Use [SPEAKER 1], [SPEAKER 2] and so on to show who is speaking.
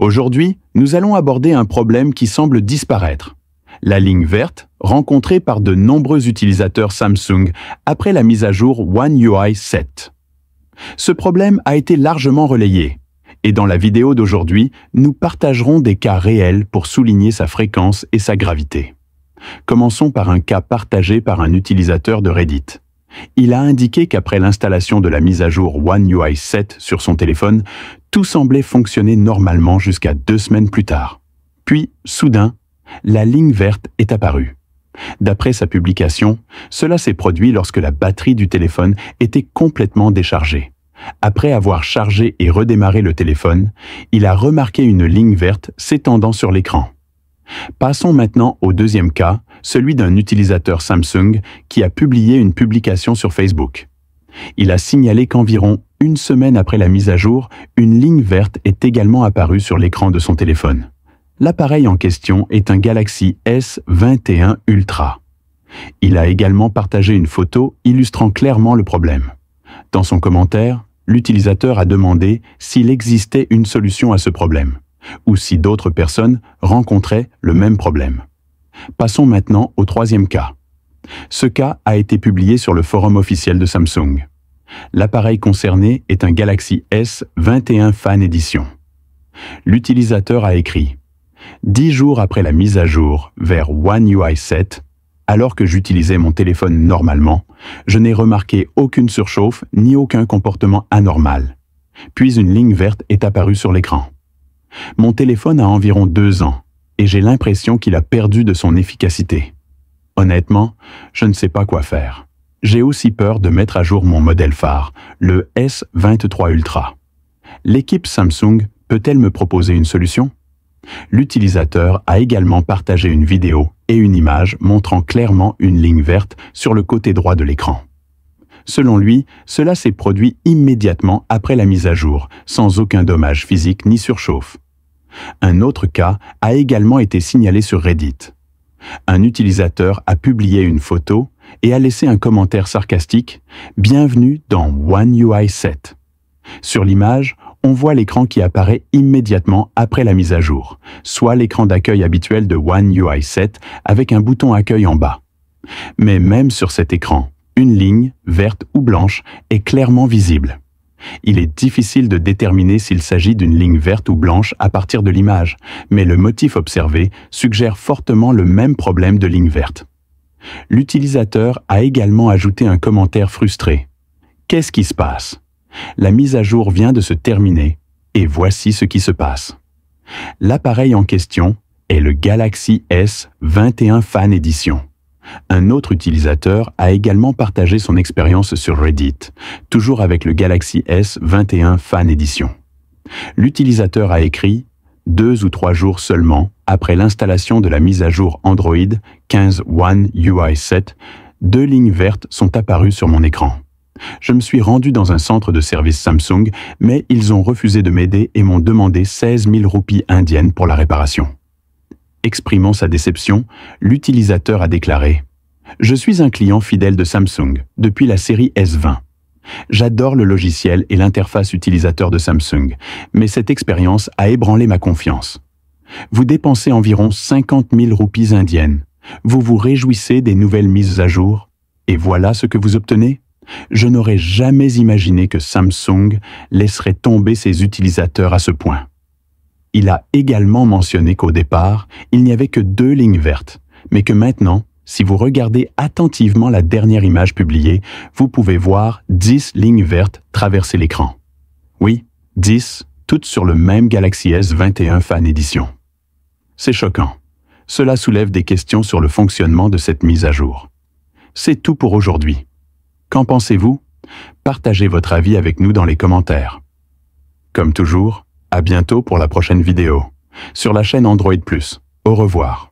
[SPEAKER 1] Aujourd'hui, nous allons aborder un problème qui semble disparaître. La ligne verte, rencontrée par de nombreux utilisateurs Samsung après la mise à jour One UI 7. Ce problème a été largement relayé, et dans la vidéo d'aujourd'hui, nous partagerons des cas réels pour souligner sa fréquence et sa gravité. Commençons par un cas partagé par un utilisateur de Reddit. Il a indiqué qu'après l'installation de la mise à jour One UI 7 sur son téléphone, tout semblait fonctionner normalement jusqu'à 2 semaines plus tard. Puis, soudain, la ligne verte est apparue. D'après sa publication, cela s'est produit lorsque la batterie du téléphone était complètement déchargée. Après avoir chargé et redémarré le téléphone, il a remarqué une ligne verte s'étendant sur l'écran. Passons maintenant au deuxième cas, celui d'un utilisateur Samsung qui a publié une publication sur Facebook. Il a signalé qu'environ 1 semaine après la mise à jour, une ligne verte est également apparue sur l'écran de son téléphone. L'appareil en question est un Galaxy S21 Ultra. Il a également partagé une photo illustrant clairement le problème. Dans son commentaire, l'utilisateur a demandé s'il existait une solution à ce problème, ou si d'autres personnes rencontraient le même problème. Passons maintenant au troisième cas. Ce cas a été publié sur le forum officiel de Samsung. L'appareil concerné est un Galaxy S21 Fan Edition. L'utilisateur a écrit « 10 jours après la mise à jour vers One UI 7, alors que j'utilisais mon téléphone normalement, je n'ai remarqué aucune surchauffe ni aucun comportement anormal. Puis une ligne verte est apparue sur l'écran. Mon téléphone a environ 2 ans et j'ai l'impression qu'il a perdu de son efficacité. Honnêtement, je ne sais pas quoi faire. J'ai aussi peur de mettre à jour mon modèle phare, le S23 Ultra. L'équipe Samsung peut-elle me proposer une solution ? L'utilisateur a également partagé une vidéo et une image montrant clairement une ligne verte sur le côté droit de l'écran. Selon lui, cela s'est produit immédiatement après la mise à jour, sans aucun dommage physique ni surchauffe. Un autre cas a également été signalé sur Reddit. Un utilisateur a publié une photo et a laissé un commentaire sarcastique « Bienvenue dans One UI 7 ». Sur l'image, on voit l'écran qui apparaît immédiatement après la mise à jour, soit l'écran d'accueil habituel de One UI 7 avec un bouton accueil en bas. Mais même sur cet écran, une ligne, verte ou blanche, est clairement visible. Il est difficile de déterminer s'il s'agit d'une ligne verte ou blanche à partir de l'image, mais le motif observé suggère fortement le même problème de ligne verte. L'utilisateur a également ajouté un commentaire frustré. « Qu'est-ce qui se passe ? La mise à jour vient de se terminer, et voici ce qui se passe. » L'appareil en question est le Galaxy S21 Fan Edition. Un autre utilisateur a également partagé son expérience sur Reddit, toujours avec le Galaxy S21 Fan Edition. L'utilisateur a écrit « 2 ou 3 jours seulement après l'installation de la mise à jour Android 15 One UI 7, 2 lignes vertes sont apparues sur mon écran. Je me suis rendu dans un centre de service Samsung, mais ils ont refusé de m'aider et m'ont demandé 16 000 roupies indiennes pour la réparation. » Exprimant sa déception, l'utilisateur a déclaré « Je suis un client fidèle de Samsung depuis la série S20. J'adore le logiciel et l'interface utilisateur de Samsung, mais cette expérience a ébranlé ma confiance. Vous dépensez environ 50 000 roupies indiennes. Vous vous réjouissez des nouvelles mises à jour. Et voilà ce que vous obtenez ? Je n'aurais jamais imaginé que Samsung laisserait tomber ses utilisateurs à ce point. » Il a également mentionné qu'au départ, il n'y avait que 2 lignes vertes, mais que maintenant, si vous regardez attentivement la dernière image publiée, vous pouvez voir 10 lignes vertes traverser l'écran. Oui, 10, toutes sur le même Galaxy S21 Fan Edition. C'est choquant. Cela soulève des questions sur le fonctionnement de cette mise à jour. C'est tout pour aujourd'hui. Qu'en pensez-vous ? Partagez votre avis avec nous dans les commentaires. Comme toujours, à bientôt pour la prochaine vidéo, sur la chaîne Android+. Au revoir.